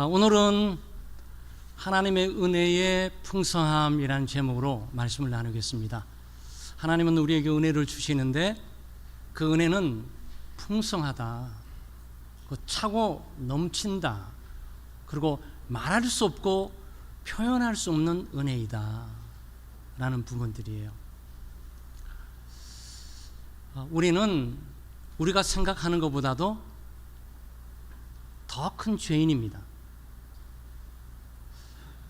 오늘은 하나님의 은혜의 풍성함이라는 제목으로 말씀을 나누겠습니다. 하나님은 우리에게 은혜를 주시는데 그 은혜는 풍성하다, 차고 넘친다, 그리고 말할 수 없고 표현할 수 없는 은혜이다 라는 부분들이에요. 우리는 우리가 생각하는 것보다도 더 큰 죄인입니다.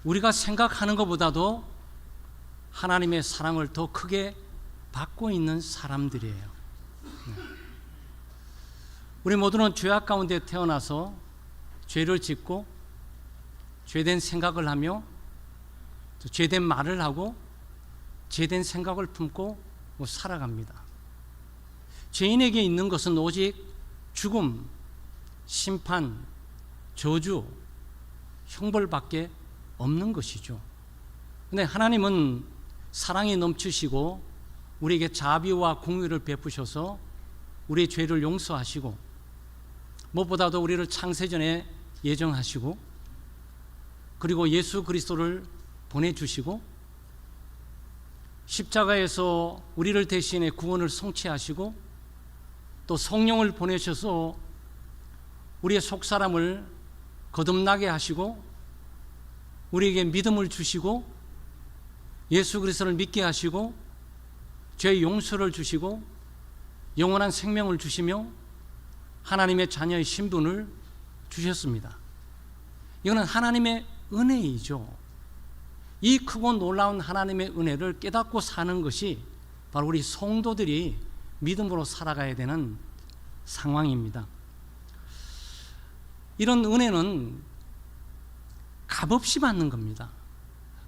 우리가 생각하는 것보다도 하나님의 사랑을 더 크게 받고 있는 사람들이에요. 우리 모두는 죄악 가운데 태어나서 죄를 짓고 죄된 생각을 하며 죄된 말을 하고 죄된 생각을 품고 살아갑니다. 죄인에게 있는 것은 오직 죽음, 심판, 저주, 형벌밖에 없는 것이죠. 그런데 하나님은 사랑이 넘치시고 우리에게 자비와 공의를 베푸셔서 우리의 죄를 용서하시고 무엇보다도 우리를 창세전에 예정하시고 그리고 예수 그리스도를 보내주시고 십자가에서 우리를 대신해 구원을 성취하시고 또 성령을 보내셔서 우리의 속사람을 거듭나게 하시고 우리에게 믿음을 주시고 예수 그리스도를 믿게 하시고 죄의 용서를 주시고 영원한 생명을 주시며 하나님의 자녀의 신분을 주셨습니다. 이거는 하나님의 은혜이죠. 이 크고 놀라운 하나님의 은혜를 깨닫고 사는 것이 바로 우리 성도들이 믿음으로 살아가야 되는 상황입니다. 이런 은혜는 값없이 받는 겁니다.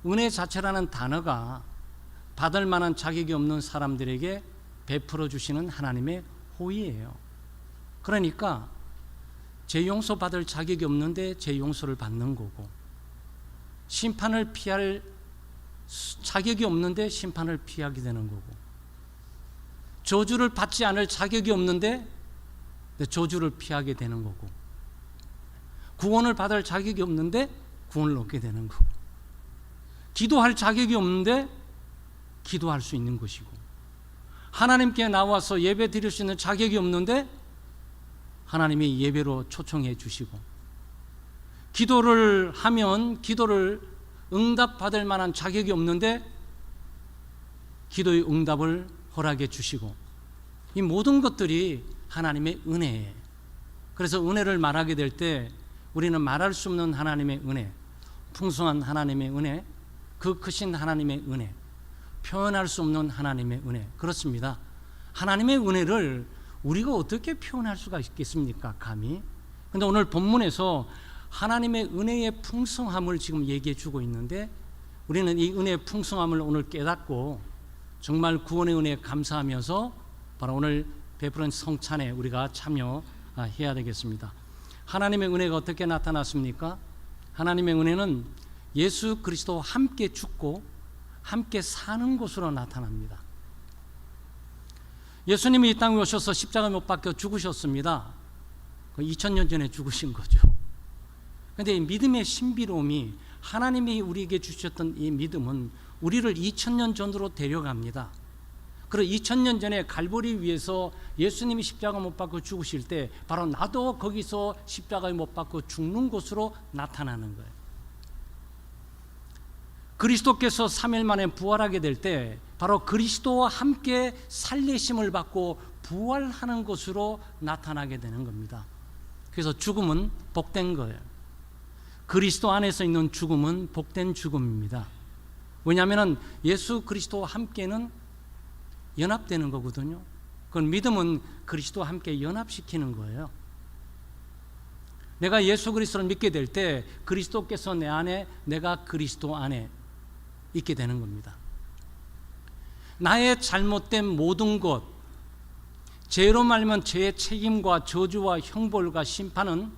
은혜 자체라는 단어가 받을 만한 자격이 없는 사람들에게 베풀어 주시는 하나님의 호의예요. 그러니까 죄 용서 받을 자격이 없는데 죄 용서를 받는 거고, 심판을 피할 자격이 없는데 심판을 피하게 되는 거고, 저주를 받지 않을 자격이 없는데 저주를 피하게 되는 거고, 구원을 받을 자격이 없는데 구원을 얻게 되는 거고, 기도할 자격이 없는데 기도할 수 있는 것이고, 하나님께 나와서 예배 드릴 수 있는 자격이 없는데 하나님이 예배로 초청해 주시고, 기도를 하면 기도를 응답받을 만한 자격이 없는데 기도의 응답을 허락해 주시고, 이 모든 것들이 하나님의 은혜예요. 그래서 은혜를 말하게 될 때 우리는 말할 수 없는 하나님의 은혜, 풍성한 하나님의 은혜, 그 크신 하나님의 은혜, 표현할 수 없는 하나님의 은혜. 그렇습니다. 하나님의 은혜를 우리가 어떻게 표현할 수가 있겠습니까? 감히. 그런데 오늘 본문에서 하나님의 은혜의 풍성함을 지금 얘기해 주고 있는데, 우리는 이 은혜의 풍성함을 오늘 깨닫고 정말 구원의 은혜에 감사하면서 바로 오늘 베푸는 성찬에 우리가 참여해야 되겠습니다. 하나님의 은혜가 어떻게 나타났습니까? 하나님의 은혜는 예수 그리스도와 함께 죽고 함께 사는 것으로 나타납니다. 예수님이 이 땅에 오셔서 십자가에 못 박혀 죽으셨습니다. 2000년 전에 죽으신 거죠. 그런데 이 믿음의 신비로움이, 하나님이 우리에게 주셨던 이 믿음은 우리를 2000년 전으로 데려갑니다. 그리고 2000년 전에 갈보리 위에서 예수님이 십자가 못 박혀 죽으실 때 바로 나도 거기서 십자가에 못 박혀 죽는 것으로 나타나는 거예요. 그리스도께서 3일 만에 부활하게 될 때 바로 그리스도와 함께 살리심을 받고 부활하는 것으로 나타나게 되는 겁니다. 그래서 죽음은 복된 거예요. 그리스도 안에서 있는 죽음은 복된 죽음입니다. 왜냐하면 예수 그리스도와 함께는 연합되는 거거든요. 그건 믿음은 그리스도와 함께 연합시키는 거예요. 내가 예수 그리스도를 믿게 될 때 그리스도께서 내 안에, 내가 그리스도 안에 있게 되는 겁니다. 나의 잘못된 모든 것, 죄로 말면 죄의 책임과 저주와 형벌과 심판은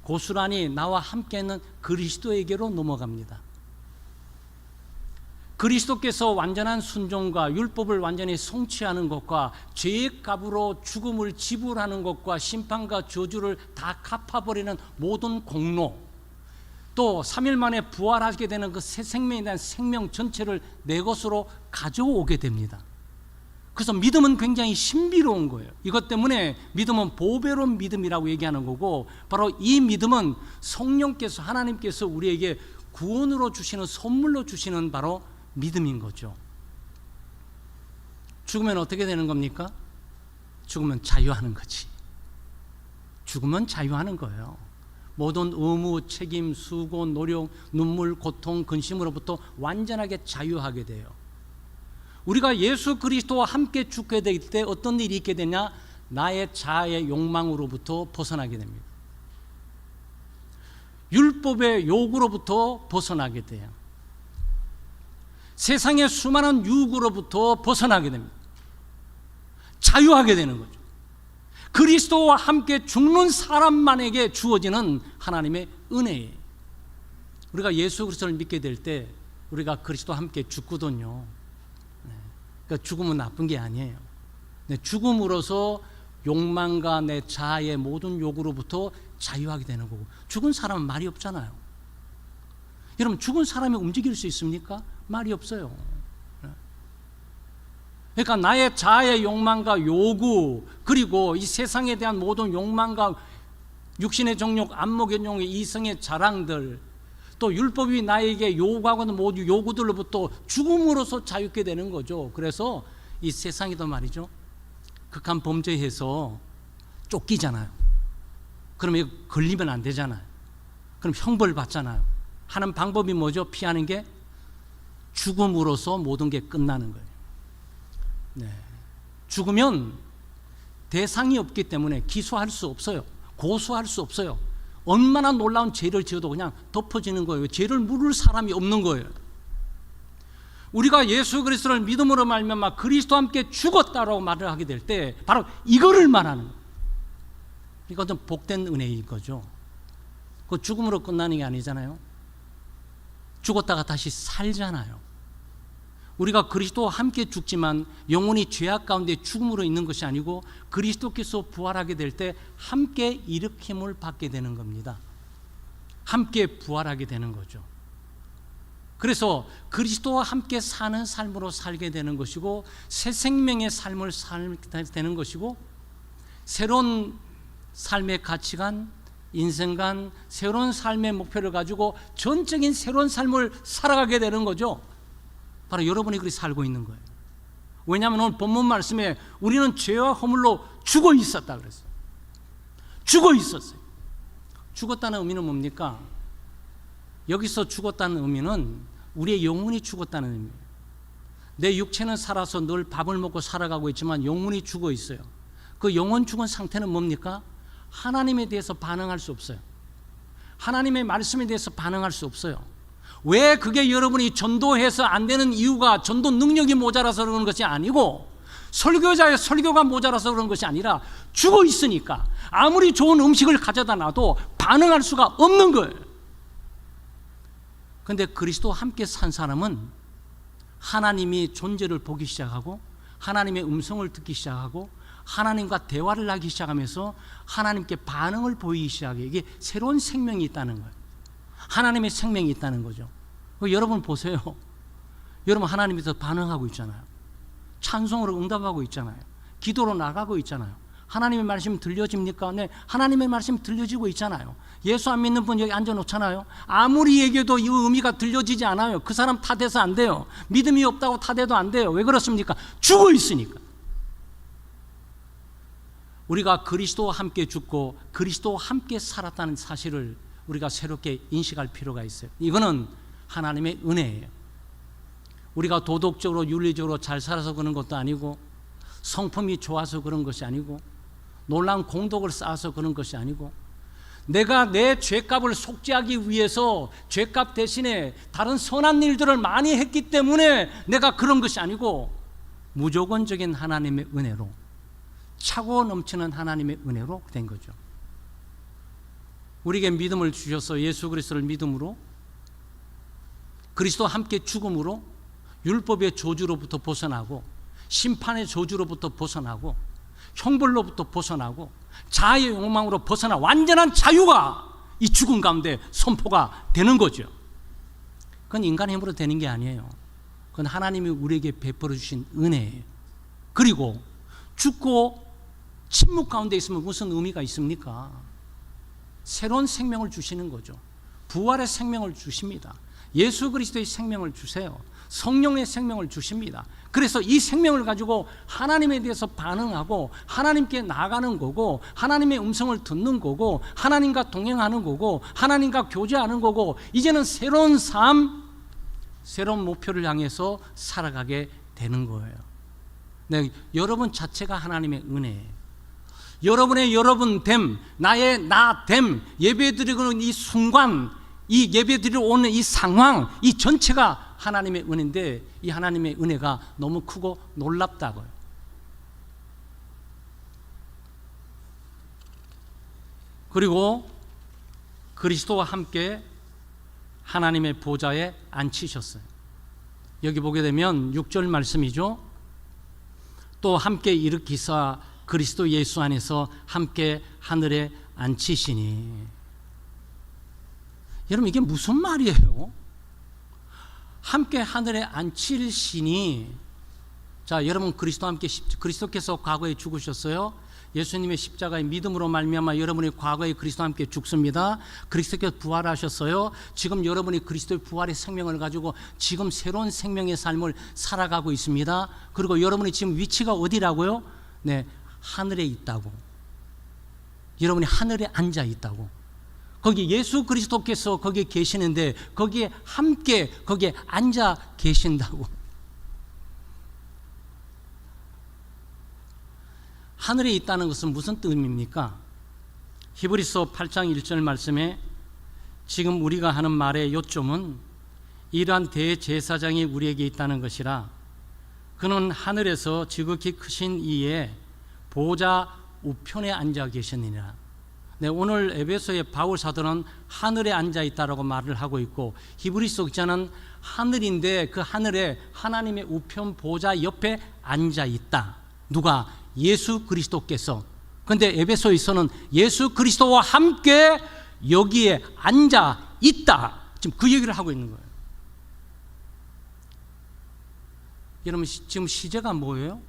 고스란히 나와 함께 있는 그리스도에게로 넘어갑니다. 그리스도께서 완전한 순종과 율법을 완전히 성취하는 것과 죄의 값으로 죽음을 지불하는 것과 심판과 저주를 다 갚아버리는 모든 공로, 또 3일 만에 부활하게 되는 그 새 생명에 대한 생명 전체를 내 것으로 가져오게 됩니다. 그래서 믿음은 굉장히 신비로운 거예요. 이것 때문에 믿음은 보배로운 믿음이라고 얘기하는 거고, 바로 이 믿음은 성령께서, 하나님께서 우리에게 구원으로 주시는, 선물로 주시는 바로 믿음인 거죠. 죽으면 어떻게 되는 겁니까? 죽으면 자유하는 거지. 죽으면 자유하는 거예요. 모든 의무, 책임, 수고, 노력, 눈물, 고통, 근심으로부터 완전하게 자유하게 돼요. 우리가 예수 그리스도와 함께 죽게 될 때 어떤 일이 있게 되냐? 나의 자아의 욕망으로부터 벗어나게 됩니다. 율법의 요구로부터 벗어나게 돼요. 세상의 수많은 유혹으로부터 벗어나게 됩니다. 자유하게 되는 거죠. 그리스도와 함께 죽는 사람만에게 주어지는 하나님의 은혜예요. 우리가 예수 그리스도를 믿게 될 때 우리가 그리스도와 함께 죽거든요. 그러니까 죽음은 나쁜 게 아니에요. 죽음으로써 욕망과 내 자아의 모든 요구로부터 자유하게 되는 거고, 죽은 사람은 말이 없잖아요. 여러분, 죽은 사람이 움직일 수 있습니까? 말이 없어요. 그러니까 나의 자아의 욕망과 요구, 그리고 이 세상에 대한 모든 욕망과 육신의 정욕, 안목의 정욕, 이성의 자랑들, 또 율법이 나에게 요구하고는 모든 요구들로부터 죽음으로써 자유케 되는 거죠. 그래서 이 세상에도 말이죠, 극한 범죄해서 쫓기잖아요. 그럼 이거 걸리면 안 되잖아요. 그럼 형벌 받잖아요. 하는 방법이 뭐죠? 피하는 게 죽음으로써 모든 게 끝나는 거예요. 네. 죽으면 대상이 없기 때문에 기소할 수 없어요. 고소할 수 없어요. 얼마나 놀라운 죄를 지어도 그냥 덮어지는 거예요. 죄를 물을 사람이 없는 거예요. 우리가 예수 그리스도를 믿음으로 말미암아 그리스도와 함께 죽었다라고 말을 하게 될 때 바로 이거를 말하는 거예요. 이것은 복된 은혜인 거죠. 그 죽음으로 끝나는 게 아니잖아요. 죽었다가 다시 살잖아요. 우리가 그리스도와 함께 죽지만 영혼이 죄악 가운데 죽음으로 있는 것이 아니고 그리스도께서 부활하게 될 때 함께 일으킴을 받게 되는 겁니다. 함께 부활하게 되는 거죠. 그래서 그리스도와 함께 사는 삶으로 살게 되는 것이고, 새 생명의 삶을 살게 되는 것이고, 새로운 삶의 가치관, 인생관, 새로운 삶의 목표를 가지고 전적인 새로운 삶을 살아가게 되는 거죠. 바로 여러분이 그렇게 살고 있는 거예요. 왜냐하면 오늘 본문 말씀에 우리는 죄와 허물로 죽어 있었다 그랬어요. 죽어 있었어요. 죽었다는 의미는 뭡니까? 여기서 죽었다는 의미는 우리의 영혼이 죽었다는 의미예요. 내 육체는 살아서 늘 밥을 먹고 살아가고 있지만 영혼이 죽어 있어요. 그 영혼 죽은 상태는 뭡니까? 하나님에 대해서 반응할 수 없어요. 하나님의 말씀에 대해서 반응할 수 없어요. 왜 그게 여러분이 전도해서 안 되는 이유가 전도 능력이 모자라서 그러는 것이 아니고, 설교자의 설교가 모자라서 그런 것이 아니라 죽어 있으니까 아무리 좋은 음식을 가져다 놔도 반응할 수가 없는 거예요. 그런데 그리스도와 함께 산 사람은 하나님이 존재를 보기 시작하고 하나님의 음성을 듣기 시작하고 하나님과 대화를 하기 시작하면서 하나님께 반응을 보이기 시작해요. 이게 새로운 생명이 있다는 거예요. 하나님의 생명이 있다는 거죠. 여러분 보세요. 여러분 하나님께서 반응하고 있잖아요. 찬송으로 응답하고 있잖아요. 기도로 나가고 있잖아요. 하나님의 말씀 들려집니까? 네, 하나님의 말씀 들려지고 있잖아요. 예수 안 믿는 분 여기 앉아놓잖아요. 아무리 얘기해도 이 의미가 들려지지 않아요. 그 사람 탓해서 안 돼요. 믿음이 없다고 탓해도 안 돼요. 왜 그렇습니까? 죽어 있으니까. 우리가 그리스도와 함께 죽고 그리스도와 함께 살았다는 사실을 우리가 새롭게 인식할 필요가 있어요. 이거는 하나님의 은혜예요. 우리가 도덕적으로 윤리적으로 잘 살아서 그런 것도 아니고, 성품이 좋아서 그런 것이 아니고, 놀라운 공덕을 쌓아서 그런 것이 아니고, 내가 내 죄값을 속죄하기 위해서 죄값 대신에 다른 선한 일들을 많이 했기 때문에 내가 그런 것이 아니고, 무조건적인 하나님의 은혜로, 차고 넘치는 하나님의 은혜로 된 거죠. 우리에게 믿음을 주셔서 예수 그리스도를 믿음으로, 그리스도와 함께 죽음으로 율법의 저주로부터 벗어나고, 심판의 저주로부터 벗어나고, 형벌로부터 벗어나고, 자아의 욕망으로 벗어나 완전한 자유가 이 죽음 가운데 선포가 되는 거죠. 그건 인간의 힘으로 되는 게 아니에요. 그건 하나님이 우리에게 베풀어 주신 은혜예요. 그리고 죽고 침묵 가운데 있으면 무슨 의미가 있습니까? 새로운 생명을 주시는 거죠. 부활의 생명을 주십니다. 예수 그리스도의 생명을 주세요. 성령의 생명을 주십니다. 그래서 이 생명을 가지고 하나님에 대해서 반응하고 하나님께 나아가는 거고, 하나님의 음성을 듣는 거고, 하나님과 동행하는 거고, 하나님과 교제하는 거고, 이제는 새로운 삶, 새로운 목표를 향해서 살아가게 되는 거예요. 네, 여러분 자체가 하나님의 은혜예요. 여러분의 여러분됨, 나의 나됨, 예배드리는 이 순간, 이 예배드리러 오는 이 상황, 이 전체가 하나님의 은혜인데, 이 하나님의 은혜가 너무 크고 놀랍다고요. 그리고 그리스도와 함께 하나님의 보좌에 앉히셨어요. 여기 보게 되면 6절 말씀이죠. 또 함께 일으키사 그리스도 예수 안에서 함께 하늘에 앉히시니. 여러분, 이게 무슨 말이에요? 함께 하늘에 앉히시니. 자, 여러분, 그리스도와 함께 그리스도께서 과거에 죽으셨어요. 예수님의 십자가의 믿음으로 말미암아 여러분이 과거에 그리스도와 함께 죽습니다. 그리스도께서 부활하셨어요. 지금 여러분이 그리스도의 부활의 생명을 가지고 지금 새로운 생명의 삶을 살아가고 있습니다. 그리고 여러분이 지금 위치가 어디라고요? 네, 하늘에 있다고. 여러분이 하늘에 앉아 있다고. 거기 예수 그리스도께서 거기에 계시는데 거기에 함께 거기에 앉아 계신다고. 하늘에 있다는 것은 무슨 뜻입니까? 히브리서 8장 1절 말씀에 지금 우리가 하는 말의 요점은 이러한 대제사장이 우리에게 있다는 것이라. 그는 하늘에서 지극히 크신 이에 보좌 우편에 앉아 계시느니라. 네, 오늘 에베소의 바울 사도는 하늘에 앉아 있다라고 말을 하고 있고, 히브리서 기자는 하늘인데 그 하늘에 하나님의 우편 보좌 옆에 앉아 있다. 누가? 예수 그리스도께서. 그런데 에베소에서는 예수 그리스도와 함께 여기에 앉아 있다. 지금 그 얘기를 하고 있는 거예요. 여러분, 지금 시제가 뭐예요?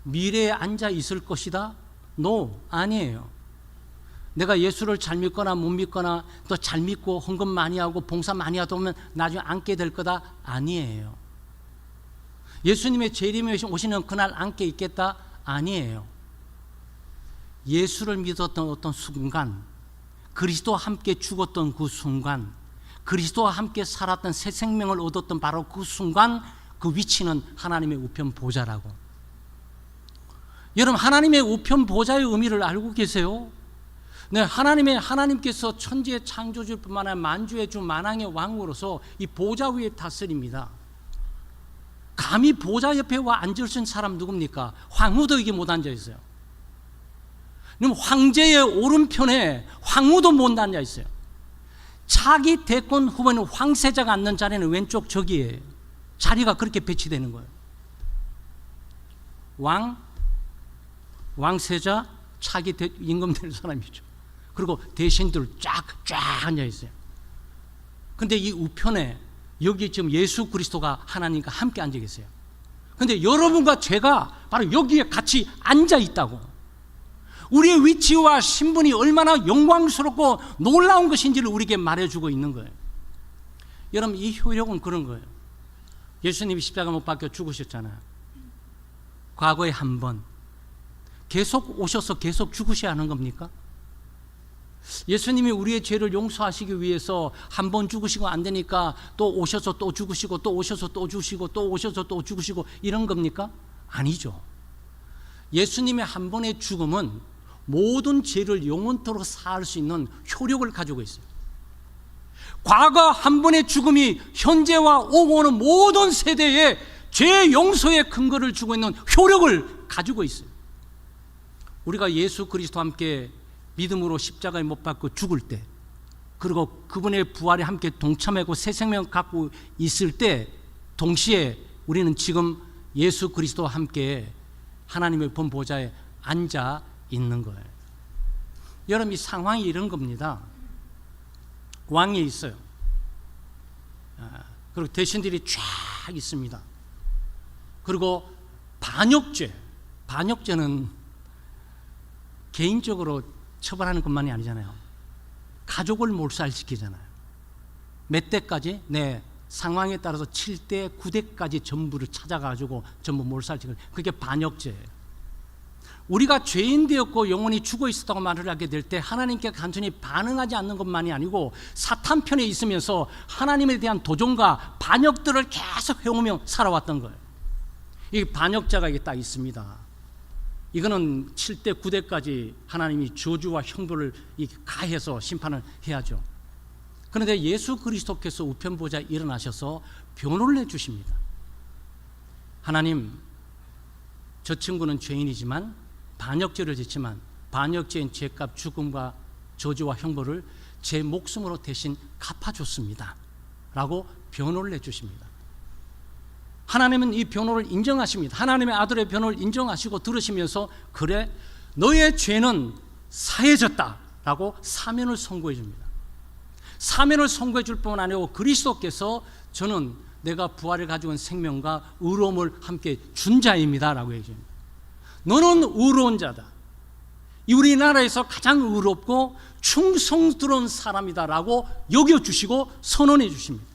미래에 앉아 있을 것이다? No, 아니에요. 내가 예수를 잘 믿거나 못 믿거나 또 잘 믿고 헌금 많이 하고 봉사 많이 하다 보면 나중에 앉게 될 거다? 아니에요. 예수님의 재림에 오시는 그날 앉게 있겠다? 아니에요. 예수를 믿었던 어떤 순간, 그리스도와 함께 죽었던 그 순간, 그리스도와 함께 살았던 새 생명을 얻었던 바로 그 순간, 그 위치는 하나님의 우편 보좌라고. 여러분, 하나님의 우편 보좌의 의미를 알고 계세요? 네, 하나님께서 천지의 창조주뿐만 아니라 만주의 주 만왕의 왕으로서 이 보좌 위에 다스립니다. 감히 보좌 옆에 와 앉을 수 있는 사람 누굽니까? 황후도 여기 못 앉아 있어요. 그럼 황제의 오른편에 황후도 못 앉아 있어요. 차기 대권 후보는 황세자가 앉는 자리는 왼쪽 저기에 자리가 그렇게 배치되는 거예요. 왕세자, 차기 임금될 사람이죠. 그리고 대신들 쫙 앉아 있어요. 근데 이 우편에 여기 지금 예수 그리스도가 하나님과 함께 앉아 계세요. 그런데 여러분과 제가 바로 여기에 같이 앉아 있다고. 우리의 위치와 신분이 얼마나 영광스럽고 놀라운 것인지를 우리에게 말해주고 있는 거예요. 여러분, 이 효력은 그런 거예요. 예수님이 십자가 못 박혀 죽으셨잖아요. 과거에 한 번 계속 오셔서 계속 죽으셔야 하는 겁니까? 예수님이 우리의 죄를 용서하시기 위해서 한 번 죽으시고 안 되니까 또 오셔서 또 죽으시고 또 오셔서 또 죽으시고 또 오셔서 또 죽으시고 이런 겁니까? 아니죠. 예수님의 한 번의 죽음은 모든 죄를 영원토록 사할 수 있는 효력을 가지고 있어요. 과거 한 번의 죽음이 현재와 오고 오는 모든 세대에 죄 용서의 근거를 주고 있는 효력을 가지고 있어요. 우리가 예수 그리스도와 함께 믿음으로 십자가에 못 박고 죽을 때, 그리고 그분의 부활에 함께 동참하고 새 생명을 갖고 있을 때, 동시에 우리는 지금 예수 그리스도와 함께 하나님의 본 보좌에 앉아 있는 거예요. 여러분, 이 상황이 이런 겁니다. 왕이 있어요. 그리고 대신들이 쫙 있습니다. 그리고 반역죄는 개인적으로 처벌하는 것만이 아니잖아요. 가족을 몰살시키잖아요. 몇 대까지? 네, 상황에 따라서 7대, 9대까지 전부를 찾아가지고 전부 몰살시키는, 그게 반역죄예요. 우리가 죄인 되었고 영원히 죽어 있었다고 말을 하게 될 때 하나님께 간절히 반응하지 않는 것만이 아니고 사탄 편에 있으면서 하나님에 대한 도전과 반역들을 계속 해오며 살아왔던 거예요. 이 반역자가 이게 딱 있습니다. 이거는 7대, 9대까지 하나님이 저주와 형벌을 가해서 심판을 해야죠. 그런데 예수 그리스도께서 우편보좌에 일어나셔서 변호를 해주십니다. 하나님, 저 친구는 죄인이지만 반역죄를 짓지만 반역죄인 죄값 죽음과 저주와 형벌을 제 목숨으로 대신 갚아줬습니다 라고 변호를 해주십니다. 하나님은 이 변호를 인정하십니다. 하나님의 아들의 변호를 인정하시고 들으시면서, 그래, 너의 죄는 사해졌다 라고 사면을 선고해 줍니다. 사면을 선고해 줄 뿐만 아니고 그리스도께서 저는 내가 부활을 가지고 온 생명과 의로움을 함께 준 자입니다 라고 얘기합니다. 너는 의로운 자다. 우리나라에서 가장 의롭고 충성스러운 사람이다 라고 여겨주시고 선언해 주십니다.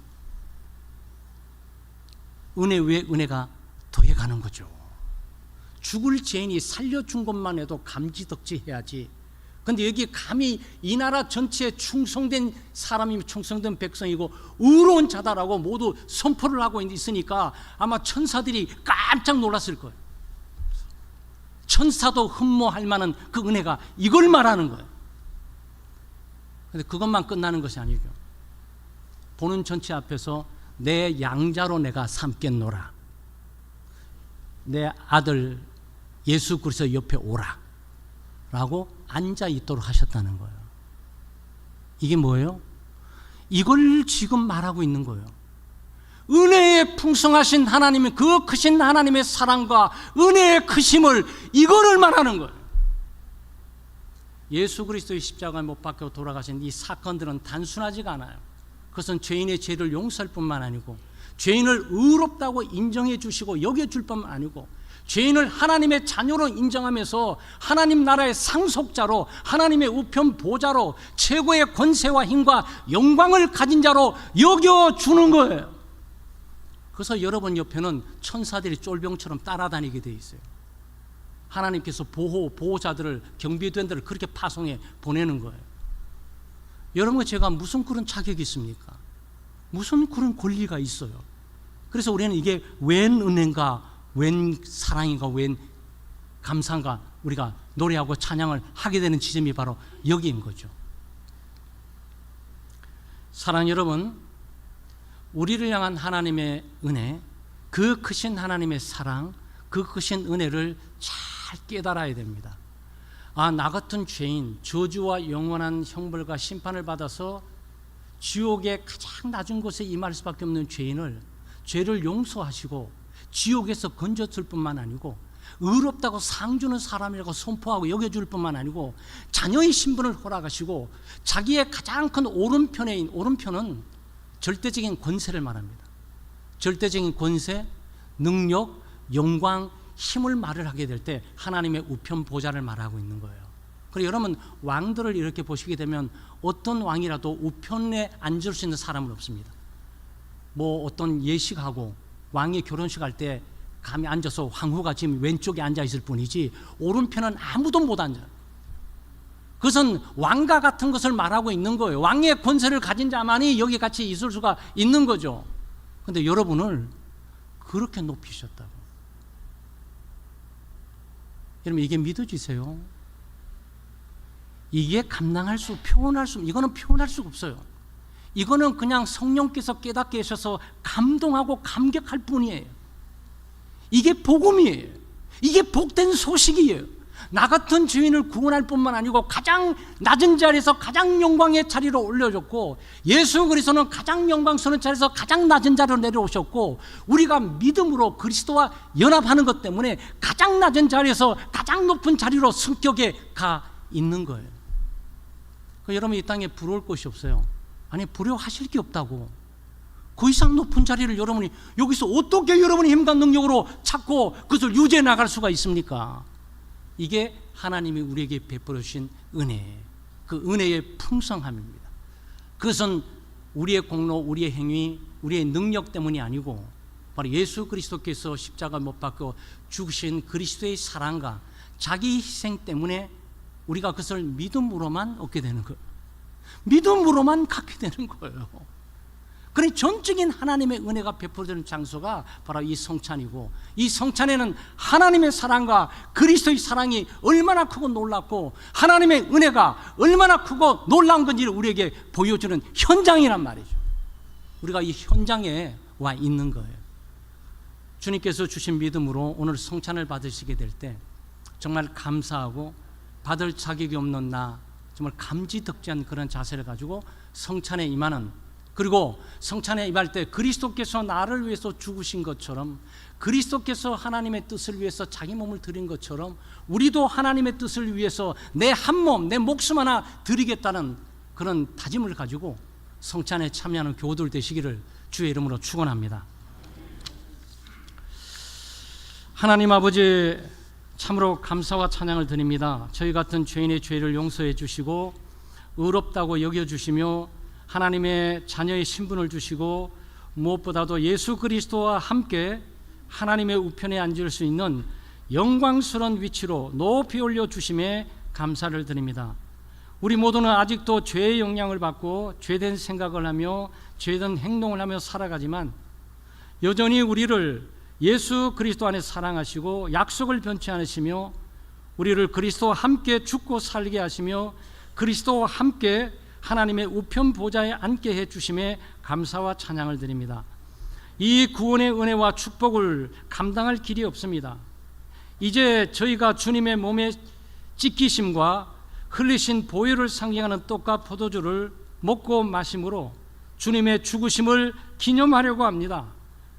은혜 위에 은혜가 더해가는 거죠. 죽을 죄인이 살려준 것만 해도 감지덕지해야지. 근데 여기 감히 이 나라 전체에 충성된 사람이, 충성된 백성이고 의로운 자다라고 모두 선포를 하고 있으니까 아마 천사들이 깜짝 놀랐을 거예요. 천사도 흠모할 만한 그 은혜가 이걸 말하는 거예요. 근데 그것만 끝나는 것이 아니고 보는 전체 앞에서 내 양자로 내가 삼겠노라, 내 아들 예수 그리스도 옆에 오라 라고 앉아 있도록 하셨다는 거예요. 이게 뭐예요? 이걸 지금 말하고 있는 거예요. 은혜에 풍성하신 하나님의 그 크신 하나님의 사랑과 은혜의 크심을, 이거를 말하는 거예요. 예수 그리스도의 십자가에 못 박혀 돌아가신 이 사건들은 단순하지가 않아요. 그것은 죄인의 죄를 용서할 뿐만 아니고 죄인을 의롭다고 인정해 주시고 여겨줄 뿐만 아니고 죄인을 하나님의 자녀로 인정하면서 하나님 나라의 상속자로, 하나님의 우편 보좌로, 최고의 권세와 힘과 영광을 가진 자로 여겨주는 거예요. 그래서 여러분 옆에는 천사들이 쫄병처럼 따라다니게 돼 있어요. 하나님께서 보호자들을, 경비대원들을 그렇게 파송해 보내는 거예요. 여러분, 제가 무슨 그런 자격이 있습니까? 무슨 그런 권리가 있어요? 그래서 우리는 이게 웬 은혜인가, 웬 사랑인가, 웬 감사인가 우리가 노래하고 찬양을 하게 되는 지점이 바로 여기인 거죠. 사랑 여러분, 우리를 향한 하나님의 은혜, 그 크신 하나님의 사랑, 그 크신 은혜를 잘 깨달아야 됩니다. 나 같은 죄인, 저주와 영원한 형벌과 심판을 받아서 지옥의 가장 낮은 곳에 임할 수밖에 없는 죄인을, 죄를 용서하시고 지옥에서 건졌을 뿐만 아니고 의롭다고 상 주는 사람이라고 선포하고 여겨줄 뿐만 아니고 자녀의 신분을 허락하시고 자기의 가장 큰 오른편은 절대적인 권세를 말합니다. 절대적인 권세, 능력, 영광, 힘을 말을 하게 될 때 하나님의 우편 보좌를 말하고 있는 거예요. 그리고 여러분, 왕들을 이렇게 보시게 되면 어떤 왕이라도 우편에 앉을 수 있는 사람은 없습니다. 뭐 어떤 예식하고 왕이 결혼식 할 때 감히 앉아서 황후가 지금 왼쪽에 앉아 있을 뿐이지 오른편은 아무도 못 앉아요. 그것은 왕과 같은 것을 말하고 있는 거예요. 왕의 권세를 가진 자만이 여기 같이 있을 수가 있는 거죠. 그런데 여러분을 그렇게 높이셨다고. 여러분, 이게 믿어지세요? 이게 이거는 표현할 수가 없어요. 이거는 그냥 성령께서 깨닫게 하셔서 감동하고 감격할 뿐이에요. 이게 복음이에요. 이게 복된 소식이에요. 나 같은 죄인을 구원할 뿐만 아니고 가장 낮은 자리에서 가장 영광의 자리로 올려줬고, 예수 그리스도는 가장 영광스러운 자리에서 가장 낮은 자리로 내려오셨고, 우리가 믿음으로 그리스도와 연합하는 것 때문에 가장 낮은 자리에서 가장 높은 자리로 성격에 가 있는 거예요. 여러분 이 땅에 부러울 것이 없어요. 아니, 부러워하실 게 없다고. 그 이상 높은 자리를 여러분이 여기서 어떻게 여러분이 힘과 능력으로 찾고 그것을 유지해 나갈 수가 있습니까? 이게 하나님이 우리에게 베풀어 주신 은혜예요. 그 은혜의 풍성함입니다. 그것은 우리의 공로, 우리의 행위, 우리의 능력 때문이 아니고 바로 예수 그리스도께서 십자가 못 박고 죽으신 그리스도의 사랑과 자기 희생 때문에 우리가 그것을 믿음으로만 얻게 되는 거예요. 믿음으로만 갖게 되는 거예요. 그러니 전적인 하나님의 은혜가 베풀어지는 장소가 바로 이 성찬이고, 이 성찬에는 하나님의 사랑과 그리스도의 사랑이 얼마나 크고 놀랍고 하나님의 은혜가 얼마나 크고 놀라운 건지를 우리에게 보여주는 현장이란 말이죠. 우리가 이 현장에 와 있는 거예요. 주님께서 주신 믿음으로 오늘 성찬을 받으시게 될 때 정말 감사하고 받을 자격이 없는 나, 정말 감지덕지한 그런 자세를 가지고 성찬에 임하는, 그리고 성찬에 임할 때 그리스도께서 나를 위해서 죽으신 것처럼, 그리스도께서 하나님의 뜻을 위해서 자기 몸을 드린 것처럼 우리도 하나님의 뜻을 위해서 내 한 몸, 내 목숨 하나 드리겠다는 그런 다짐을 가지고 성찬에 참여하는 교우들 되시기를 주의 이름으로 축원합니다. 하나님 아버지, 참으로 감사와 찬양을 드립니다. 저희 같은 죄인의 죄를 용서해 주시고 의롭다고 여겨주시며 하나님의 자녀의 신분을 주시고 무엇보다도 예수 그리스도와 함께 하나님의 우편에 앉을 수 있는 영광스러운 위치로 높이 올려주심에 감사를 드립니다. 우리 모두는 아직도 죄의 영향을 받고 죄된 생각을 하며 죄된 행동을 하며 살아가지만 여전히 우리를 예수 그리스도 안에 사랑하시고 약속을 변치 않으시며 우리를 그리스도와 함께 죽고 살게 하시며 그리스도와 함께 하나님의 우편 보좌에 앉게 해주심에 감사와 찬양을 드립니다. 이 구원의 은혜와 축복을 감당할 길이 없습니다. 이제 저희가 주님의 몸에 찢기심과 흘리신 보혈을 상징하는 떡과 포도주를 먹고 마심으로 주님의 죽으심을 기념하려고 합니다.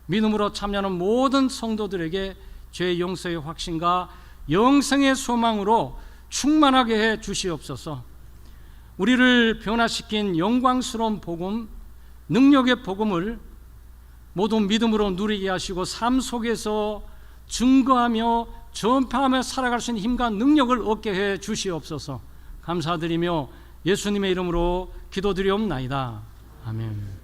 믿음으로 참여하는 모든 성도들에게 죄 용서의 확신과 영생의 소망으로 충만하게 해 주시옵소서. 우리를 변화시킨 영광스러운 복음, 능력의 복음을 모두 믿음으로 누리게 하시고 삶 속에서 증거하며 전파하며 살아갈 수 있는 힘과 능력을 얻게 해 주시옵소서. 감사드리며 예수님의 이름으로 기도드리옵나이다. 아멘.